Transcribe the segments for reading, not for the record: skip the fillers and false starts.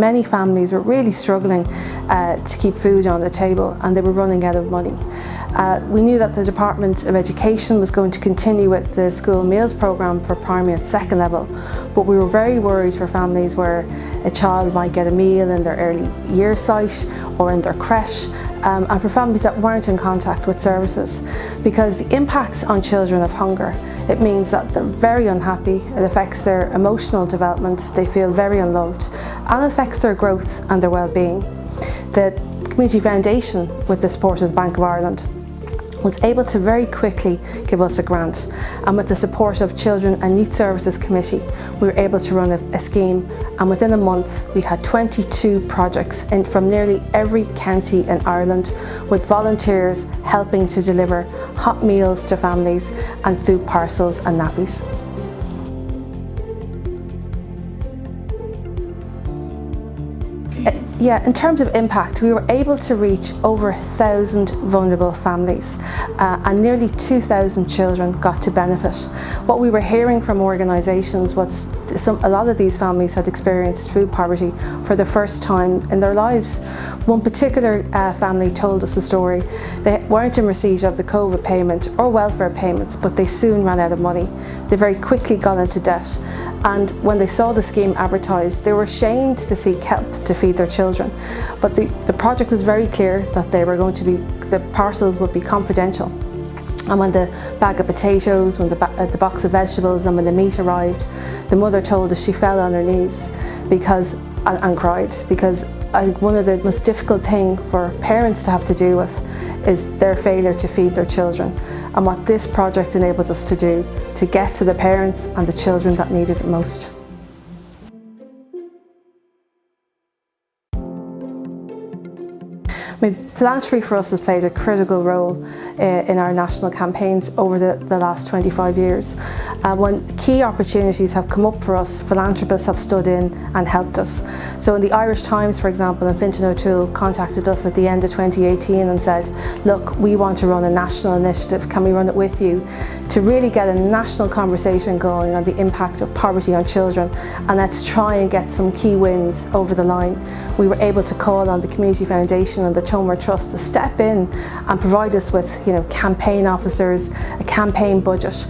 many families were really struggling to keep food on the table, and they were running out of money. We knew that the Department of Education was going to continue with the school meals programme for primary and second level, but we were very worried for families where a child might get a meal in their early years site or in their creche, and for families that weren't in contact with services, because the impact on children of hunger, it means that they're very unhappy, it affects their emotional development, they feel very unloved, and it affects their growth and their well-being. The Community Foundation, with the support of the Bank of Ireland, was able to very quickly give us a grant, and with the support of Children and Youth Services Committee we were able to run a scheme, and within a month we had 22 projects from nearly every county in Ireland, with volunteers helping to deliver hot meals to families and food parcels and nappies. Yeah, in terms of impact, we were able to reach over 1,000 vulnerable families and nearly 2,000 children got to benefit. What we were hearing from organisations was a lot of these families had experienced food poverty for the first time in their lives. One particular family told us a story. They weren't in receipt of the COVID payment or welfare payments, but they soon ran out of money. They very quickly got into debt, and when they saw the scheme advertised, they were ashamed to seek help to feed their children. But the project was very clear that the parcels would be confidential. And when the bag of potatoes, when the box of vegetables and when the meat arrived, the mother told us she fell on her knees and cried, because I think one of the most difficult things for parents to have to deal with is their failure to feed their children. And what this project enabled us to do, to get to the parents and the children that needed it most. I mean, philanthropy for us has played a critical role in our national campaigns over the last 25 years. When key opportunities have come up for us, philanthropists have stood in and helped us. So in the Irish Times, for example, and Fintan O'Toole contacted us at the end of 2018 and said, look, we want to run a national initiative, can we run it with you? To really get a national conversation going on the impact of poverty on children, and let's try and get some key wins over the line. We were able to call on the Community Foundation and the Tomer Trust to step in and provide us with campaign officers, a campaign budget,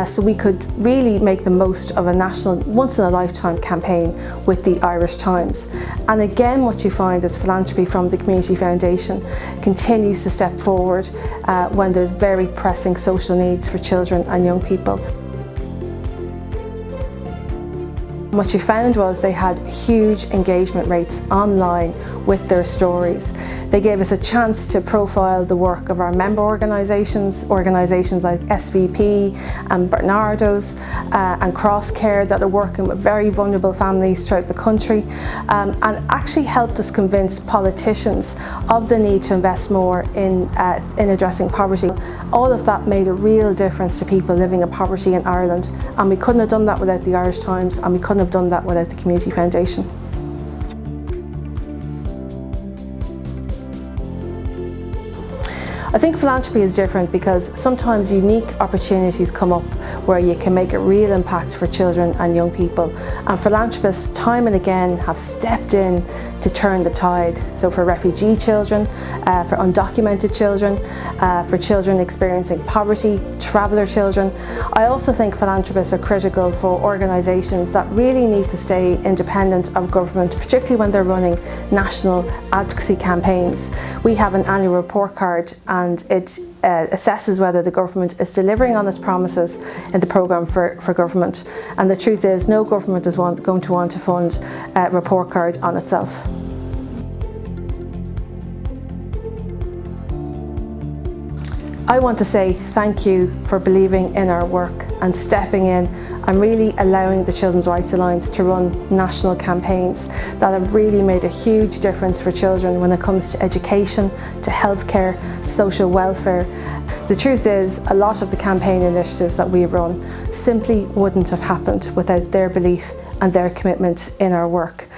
so we could really make the most of a national, once-in-a-lifetime campaign with the Irish Times. And again, what you find is philanthropy from the Community Foundation continues to step forward when there's very pressing social needs for children and young people. What you found was they had huge engagement rates online with their stories. They gave us a chance to profile the work of our member organisations like SVP and Bernardo's and Cross Care that are working with very vulnerable families throughout the country, and actually helped us convince politicians of the need to invest more in addressing poverty. All of that made a real difference to people living in poverty in Ireland, and we couldn't have done that without the Irish Times, and we couldn't have done that without the Community Foundation. I think philanthropy is different because sometimes unique opportunities come up where you can make a real impact for children and young people, and philanthropists time and again have stepped in to turn the tide. So for refugee children, for undocumented children, for children experiencing poverty, traveller children. I also think philanthropists are critical for organisations that really need to stay independent of government, particularly when they're running national advocacy campaigns. We have an annual report card, and it assesses whether the government is delivering on its promises in the programme for government. And the truth is, no government is going to want to fund a report card on itself. I want to say thank you for believing in our work and stepping in and really allowing the Children's Rights Alliance to run national campaigns that have really made a huge difference for children when it comes to education, to healthcare, social welfare. The truth is, a lot of the campaign initiatives that we've run simply wouldn't have happened without their belief and their commitment in our work.